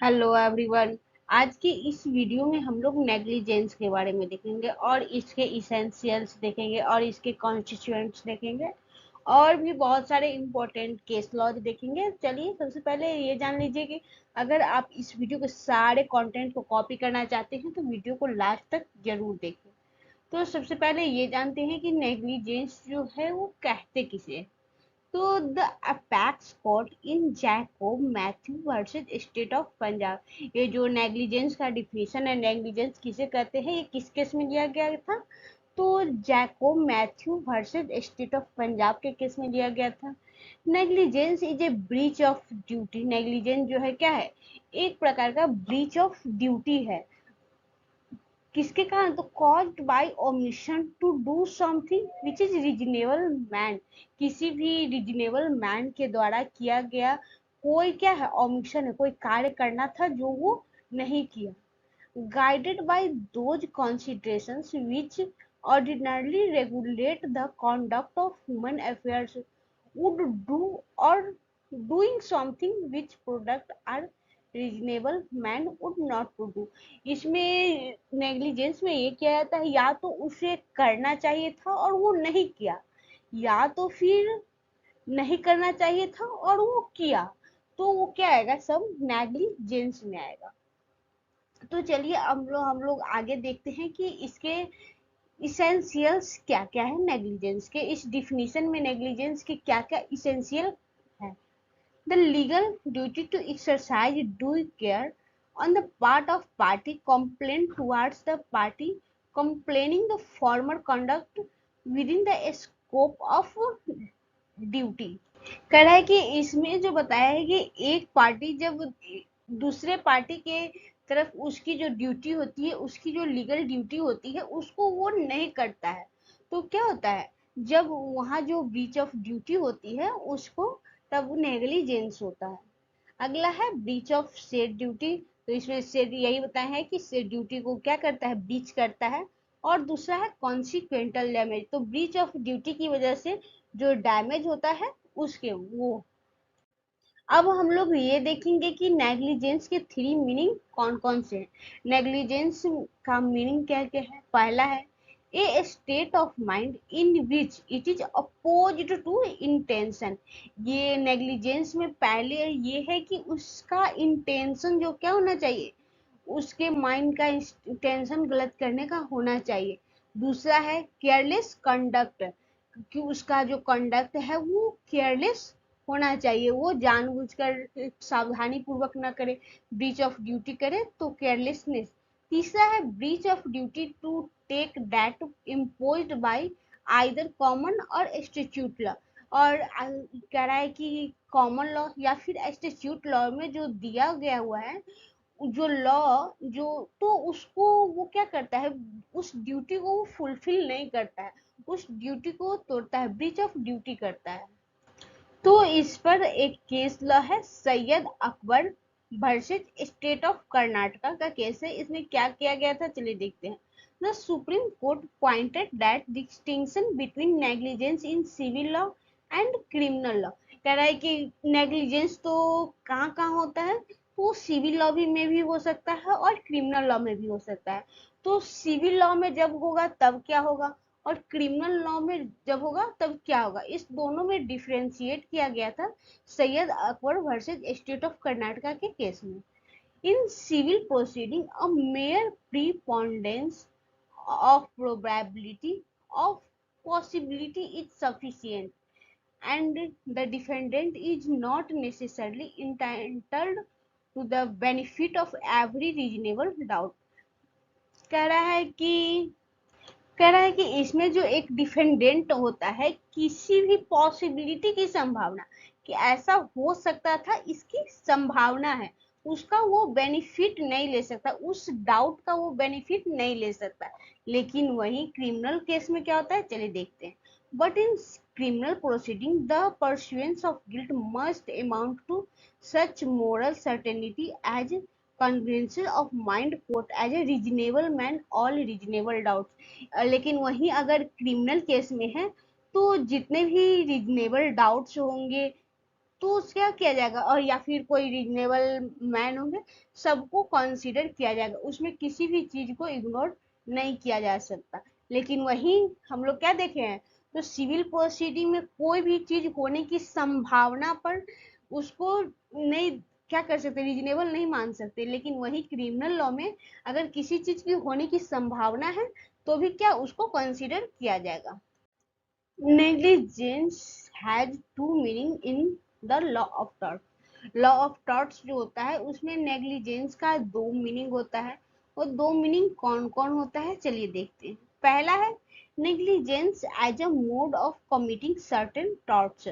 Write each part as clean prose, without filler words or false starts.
Hello everyone. आज की इस वीडियो में हम लोग नेग्लिजेंस के बारे में देखेंगे और इसके इसेंशियल्स देखेंगे और इसके कॉन्स्टिट्यूएंट्स देखेंगे और भी बहुत सारे इम्पोर्टेंट केस लॉज देखेंगे। चलिए सबसे पहले ये जान लीजिए कि अगर आप इस वीडियो के सारे कंटेंट को कॉपी करना चाहते हैं तो वीडियो को लास्ट तक जरूर देखें। तो सबसे पहले ये जानते हैं कि नेग्लिजेंस जो है वो कहते किसे। तो the apex court in Jacob Matthew versus state of Punjab, ये जो नेग्लिजेंस का डिफिनेशन है, नेग्लिजेंस किसे कहते हैं, ये किस केस में लिया गया था। तो Jacob Matthew versus state of Punjab के केस में लिया गया था। Negligence is a breach of duty. Negligence जो है क्या है, एक प्रकार का ब्रीच ऑफ ड्यूटी है। किसके कारण, तो caused by omission to do something which is reasonable man. किसी भी रीजनेबल मैन के द्वारा किया गया कोई क्या है, ओमिशन है, कोई कार्य करना था जो वो नहीं किया। Guided by those considerations which ordinarily regulate the conduct of human affairs, would do or doing something which product are reasonable man would not to do। इसमें नेग्लिजेंस में ये किया जाता है, या तो उसे करना चाहिए था और वो नहीं किया, या तो फिर नहीं करना चाहिए था और वो किया, तो वो क्या आएगा, सब नेग्लिजेंस में आएगा। तो चलिए हम लोग आगे देखते हैं कि इसके इसेंशियल्स क्या क्या है नेग्लिजेंस के। इस डिफिनीशन में नेग्लिजेंस के क्या क्या इसेंशियल है। The legal duty to exercise due care on the part of party complaint towards the party complaining the former conduct within the scope of duty. कह रहा है कि इसमें जो बताया है कि एक पार्टी जब दूसरे पार्टी के तरफ उसकी जो ड्यूटी होती है, उसकी जो लीगल ड्यूटी होती है, उसको वो नहीं करता है, तो क्या होता है, जब वहाँ जो ब्रीच ऑफ ड्यूटी होती है उसको, तब नेग्लिजेंस होता है। अगला है ब्रीच ऑफ सेड ड्यूटी। तो इसमें सेड यही बताया है कि सेड ड्यूटी को क्या करता है, ब्रीच करता है। और दूसरा है कॉन्सिक्वेंटल डैमेज। तो ब्रीच ऑफ ड्यूटी की वजह से जो डैमेज होता है उसके वो। अब हम लोग ये देखेंगे कि नेग्लिजेंस के थ्री मीनिंग कौन कौन से हैं। नेग्लिजेंस का मीनिंग क्या क्या है। पहला है a state of mind in which it is opposite to intention. ये नेग्लिजेंस में पहले ये है कि उसका इंटेंशन जो क्या होना चाहिए, उसके माइंड का इंटेंशन गलत करने का होना चाहिए। दूसरा है केयरलेस कंडक्ट, कि उसका जो कंडक्ट है वो केयरलेस होना चाहिए, वो जानबूझकर सावधानी पूर्वक ना करे, ब्रीच ऑफ ड्यूटी करे तो केयरलेसनेस। तीसरा है breach of duty to take that imposed by either common और स्टैट्यूट लॉ। और कह रहा है कि कॉमन लॉ या फिर स्टैट्यूट लॉ में जो दिया गया हुआ है, जो लॉ जो, तो उसको वो क्या करता है, उस ड्यूटी को वो फुलफिल नहीं करता है, उस ड्यूटी को तोड़ता है, ब्रीच ऑफ ड्यूटी करता है। तो इस पर एक केस लॉ है, Syed Akbar versus state of Karnataka का केस है। इसमें क्या किया गया था, चलिए देखते हैं। The Supreme Court pointed that distinction between negligence in civil law and criminal law. कह रहा है कि नेग्लिजेंस तो कहाँ कहाँ होता है, वो सिविल लॉ भी में भी हो सकता है और क्रिमिनल लॉ में भी हो सकता है। तो सिविल लॉ में जब होगा तब क्या होगा, और क्रिमिनल लॉ में जब होगा तब क्या होगा, इस दोनों में डिफरेंशिएट किया गया था Syed Akbar versus state of Karnataka के केस में। In civil proceeding a mere preponderance of probability of possibility is sufficient and the defendant is not necessarily entitled to the benefit of every reasonable doubt। कह रहा है कि इसमें जो एक डिफेंडेंट होता है, किसी भी पॉसिबिलिटी की संभावना कि ऐसा हो सकता था, इसकी संभावना है, उसका वो बेनिफिट नहीं ले सकता, उस डाउट का वो बेनिफिट नहीं ले सकता। लेकिन वही क्रिमिनल केस में क्या होता है, चलिए देखते हैं। But in criminal proceeding the pursuance of guilt must amount to such moral certainty as conviction of mind quote as a reasonable man all reasonable doubts। लेकिन वहीं अगर क्रिमिनल केस में है तो जितने भी रीजनेबल डाउट्स होंगे, तो क्या किया जाएगा, और या फिर कोई रीजनेबल मैन होंगे, सबको कंसीडर किया जाएगा, उसमें किसी भी चीज को इग्नोर नहीं किया जा सकता। लेकिन वही हम लोग क्या देखे हैं, तो सिविल प्रोसीडिंग में कोई भी चीज होने की संभावना पर उसको नहीं क्या कर सकते, रीजनेबल नहीं मान सकते। लेकिन वही क्रिमिनल लॉ में अगर किसी चीज की होने की संभावना है तो भी क्या उसको कंसीडर किया जाएगा। Negligence has two meaning in the law of tort. Law of torts जो होता है उसमें नेग्लिजेंस का दो मीनिंग होता है। वो दो मीनिंग कौन कौन होता है चलिए देखते हैं। पहला है negligence as a mode of committing certain torts.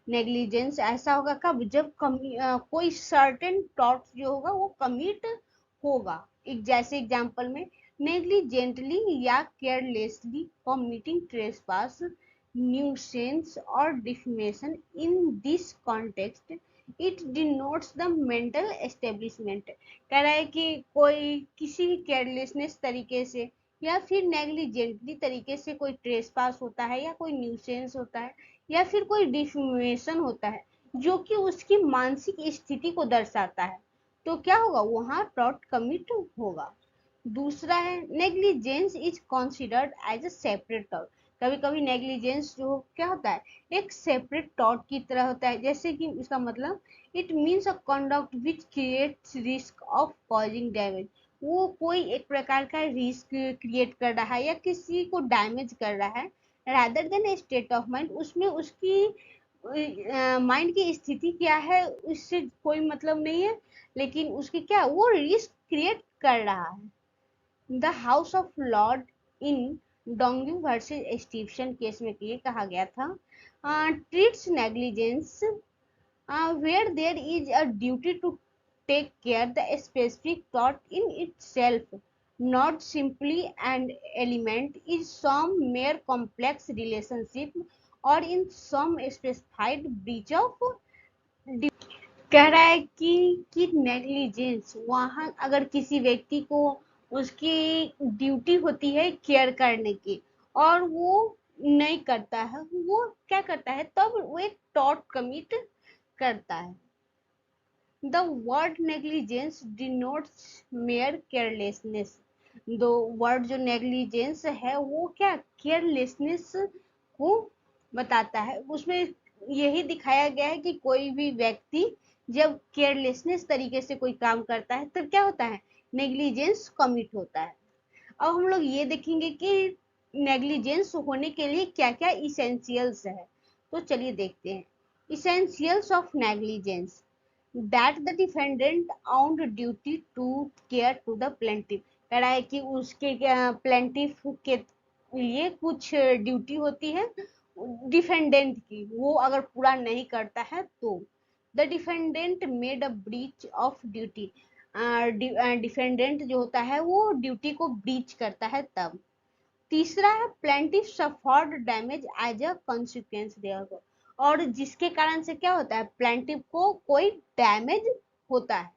Negligence ऐसा होगा कब, जब कोई सर्टेन टॉर्ट्स जो होगा वो कमिट होगा। एक जैसे एग्जांपल में, नेग्लिजेंटली या carelessly committing trespass, nuisance or defamation. In this context it denotes the mental establishment। कह रहा है कि कोई किसी भी केयरलेसनेस तरीके से या फिर नेग्लिजेंटली तरीके से कोई ट्रेसपास होता है, या कोई न्यूसेंस होता है, या फिर कोई डिफेमेशन होता है जो कि उसकी मानसिक स्थिति को दर्शाता है, तो क्या होगा, वहां टॉर्ट कमिट होगा। दूसरा है negligence is considered as a separate tort. कभी कभी नेग्लिजेंस जो क्या होता है, एक सेपरेट टॉर्ट की तरह होता है। जैसे कि इसका मतलब, it means a conduct which creates risk of causing damage. वो कोई एक प्रकार का रिस्क क्रिएट कर रहा है या किसी को डैमेज कर रहा है, rather than state of mind. उसमें उसकी माइंड की स्थिति क्या है उससे कोई मतलब नहीं है, लेकिन उसकी क्या वो रिस्क क्रिएट कर रहा है। The house of lord in डोंगिंग वर्सेस स्टीवसन केस में ये कहा गया था, treats negligence where there is a duty to take care the specific थॉट in itself, not simply an element in some mere complex relationship or in some specified breach of। कह रहा है कि नेग्लिजेंस वहां अगर किसी व्यक्ति को उसकी ड्यूटी होती है केयर करने की और वो नहीं करता है, वो क्या करता है, तब वो एक टॉर्ट कमिट करता है। The word negligence denotes mayor carelessness. दो वर्ड जो नेग्लिजेंस है वो क्या केयरलेसनेस को बताता है। उसमें यही दिखाया गया है कि कोई भी व्यक्ति जब केयरलेसनेस तरीके से कोई काम करता है तब क्या होता है, नेग्लिजेंस कमिट होता है। अब हम लोग ये देखेंगे कि नेग्लिजेंस होने के लिए क्या क्या इसेंशियल्स है, तो चलिए देखते हैं। Essentials of negligence, that the defendant owned duty to care to the plaintiff। कह रहा है कि उसके प्लेंटिफ के लिए कुछ ड्यूटी होती है डिफेंडेंट की, वो अगर पूरा नहीं करता है तो। The defendant made a breach of duty, defendant जो होता है वो ड्यूटी को ब्रीच करता है तब। तीसरा है plaintiff suffered damage as a consequence there, और जिसके कारण से क्या होता है, प्लेंटिफ को कोई डैमेज होता है।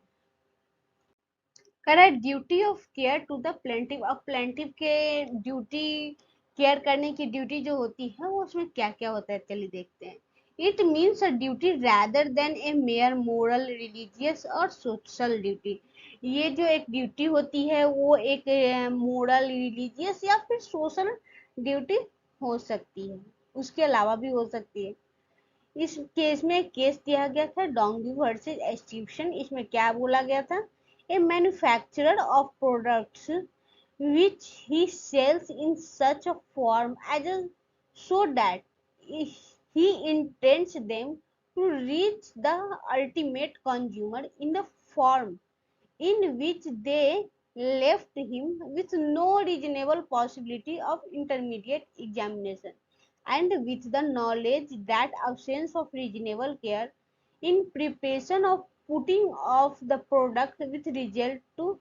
Correct, duty of care to the plaintiff. अब प्लेंटिफ के ड्यूटी, केयर करने की ड्यूटी जो होती है वो उसमें क्या क्या होता है चलिए देखते हैं। It means a duty rather than A mayor moral religious और सोशल ड्यूटी। ये जो एक ड्यूटी होती है वो एक मोरल रिलीजियस या फिर सोशल ड्यूटी हो सकती है, उसके अलावा भी हो सकती है। इस केस में केस दिया गया था डोंगी वर्सेस एस्टिब्शन। इसमें क्या बोला गया था, a manufacturer of products which he sells in such a form as a, so that he intends them to reach the ultimate consumer in the form in which they left him with no reasonable possibility of intermediate examination, and with the knowledge that absence of reasonable care in preparation of putting off the product with result to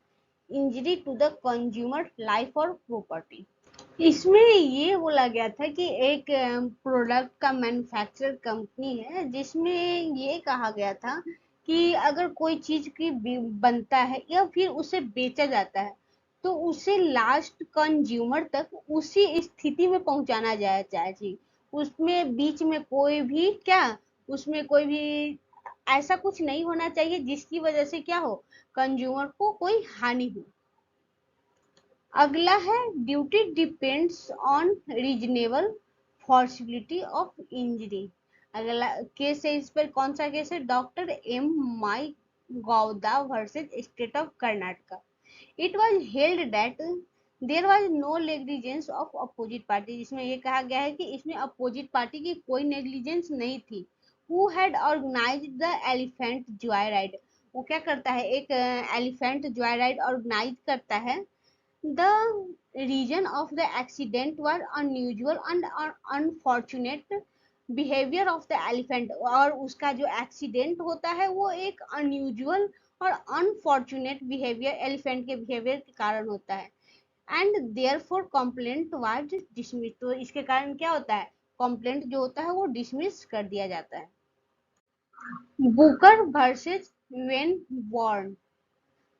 injury to the consumer life or property। इसमें ये बोला गया था कि एक product का manufacture company है जिसमें ये कहा गया था कि अगर कोई चीज की बनता है या फिर उसे बेचा जाता है तो उसे लास्ट कंज्यूमर तक उसी स्थिति में पहुंचाना जाए चाहिए। उसमें बीच में कोई भी क्या, उसमें कोई भी ऐसा कुछ नहीं होना चाहिए जिसकी वजह से क्या हो, कंज्यूमर को कोई हानि हो। अगला है duty depends on reasonable possibility of injury. अगला केस है, इस पर कौन सा केस है, डॉक्टर एम माई Gowda versus state of Karnataka. It was held that there was no negligence of opposite party, जिसमें ये कहा गया है कि इसमें अपोजिट पार्टी की कोई नेग्लिजेंस नहीं थी। Who had organise the elephant joy ride, वो क्या करता है, एक एलिफेंट जॉय राइड ऑर्गेनाइज करता है। The reason of the accident was unusual and unfortunate behavior of the elephant, और उसका जो एक्सीडेंट होता है वो एक अनयूजुअल और अनफॉर्चुनेट बिहेवियर एलिफेंट के बिहेवियर के कारण होता है। And therefore complaint was dismiss, तो इसके कारण क्या होता है, कंप्लेंट जो होता है वो डिसमिस कर दिया जाता है। Booker versus when born,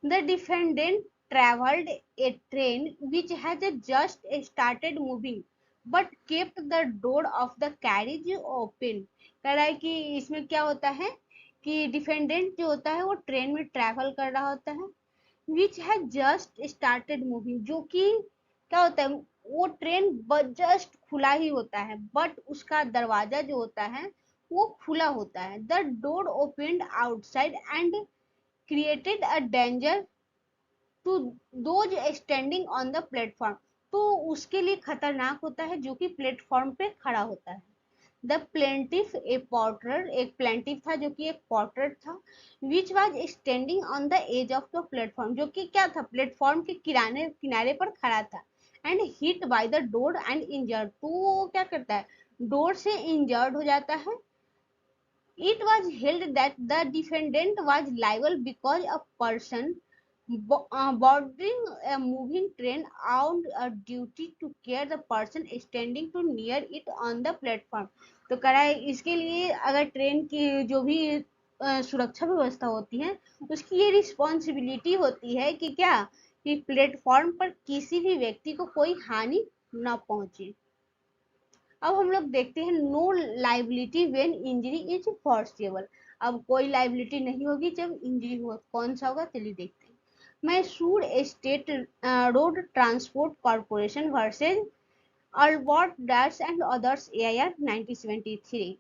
the defendant traveled a train which had just started moving but kept the door of the carriage open। कह रहा है कि इसमें क्या होता है कि डिफेंडेंट जो होता है वो ट्रेन में ट्रैवल कर रहा होता है, which had just started moving, जो कि क्या होता है, वो ट्रेन जस्ट खुला ही होता है बट उसका दरवाजा जो होता है वो खुला होता है। The door opened outside and created a danger to those standing on the platform, तो उसके लिए खतरनाक होता है जो कि प्लेटफॉर्म पे खड़ा होता है। द प्लेंटिफ ए पॉर्टर, एक प्लेंटिफ था जो कि एक पॉर्टर था, which was standing on the edge of the platform, जो कि क्या था, प्लेटफॉर्म के किनारे किनारे पर खड़ा था। And hit by the door and injured, तो वो क्या करता है, डोर से इंजर्ड हो जाता है। It was held that the defendant was liable because a person boarding a moving train out a duty to care the person standing too near it on the platform। तो कह रहा है इसके लिए अगर ट्रेन की जो भी सुरक्षा व्यवस्था होती है उसकी ये रिस्पॉन्सिबिलिटी होती है कि क्या, कि प्लेटफॉर्म पर किसी भी व्यक्ति को कोई हानि न पहुंचे। अब हम लोग देखते हैं no liability when injury is foreseeable. अब कोई लाइबिलिटी नहीं होगी जब इंजरी हो, कौन सा होगा, चलिए देखते हैं। Mysore state road transport corporation versus Albert dash and others AIR 1973।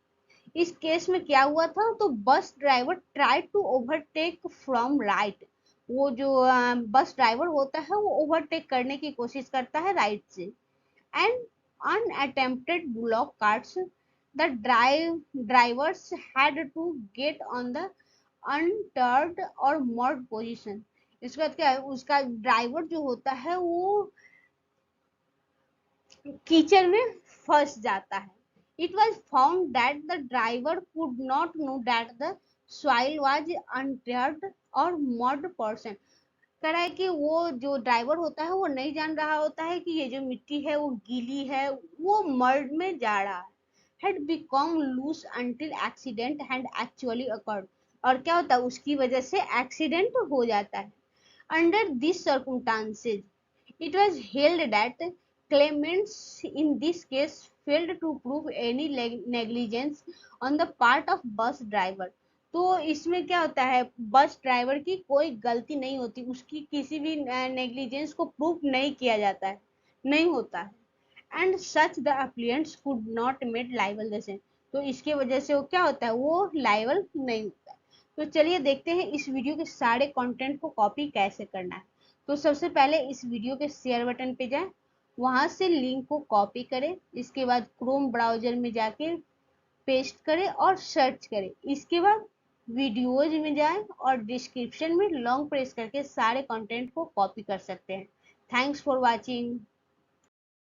इस केस में क्या हुआ था, तो bus driver try to overtake from right, वो जो बस ड्राइवर होता है वो ओवरटेक करने की कोशिश करता है राइट से। and unattempted block carts, the drivers had to get on the unturned or mud position। इसके बाद क्या है, उसका ड्राइवर जो होता है वो कीचड़ में फंस जाता है। It was found that the driver could not know that the soil was unturned or mud portion। कह रहा है कि वो जो ड्राइवर होता है वो नहीं जान रहा होता है कि ये जो मिट्टी है वो गीली है, वो मर्ड में जा रहा है। had become loose until accident had actually occurred, और क्या होता है उसकी वजह से एक्सीडेंट हो जाता है। under these circumstances it was held that claimants in this case failed to prove any negligence on the part of bus driver। तो इसमें क्या होता है, बस ड्राइवर की कोई गलती नहीं होती, उसकी किसी भी नेग्लिजेंस को प्रूव नहीं किया जाता है, नहीं होता है। And such the appellants could not made liable जैसे, तो इसके वजह से वो क्या होता है, वो लाइबल नहीं होता है। तो चलिए देखते हैं इस वीडियो के सारे कंटेंट को कॉपी कैसे करना है। तो सबसे पहले इस वीडियो के शेयर बटन पे जाएं, वहां से लिंक को कॉपी करें, इसके बाद क्रोम ब्राउजर में जाके पेस्ट करें और सर्च करें। इसके बाद वीडियोज में जाएं और डिस्क्रिप्शन में लॉन्ग प्रेस करके सारे कंटेंट को कॉपी कर सकते हैं। Thanks for watching.